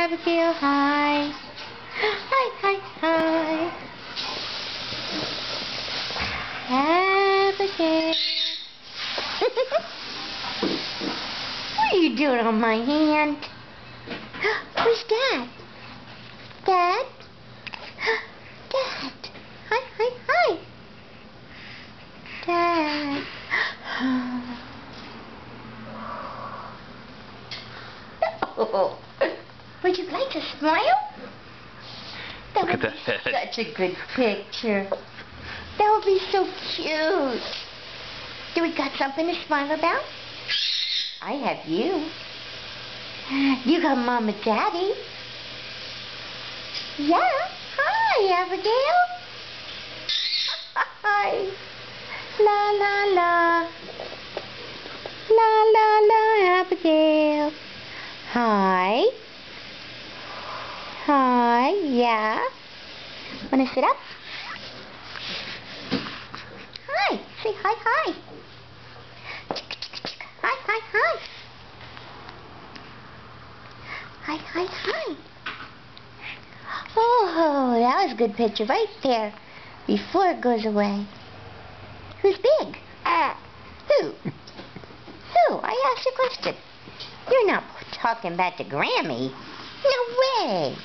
Abigail, hi. Hi, hi, hi. Abigail. What are you doing on my hand? Who's Dad? Dad? Dad. Hi, hi, hi. Dad. Oh. Would you like to smile? That would be such a good picture. That would be so cute. Do we got something to smile about? I have you. You got Mom and Daddy. Yeah. Hi, Abigail. Hi. La, la, la. La, la, la, Abigail. Hi. Hi, yeah. Wanna sit up? Hi, say hi, hi. Hi, hi, hi. Hi, hi, hi. Oh, that was a good picture right there. Before it goes away. Who's big? Who? Who? I asked you a question. You're not talking back to Grammy. No way.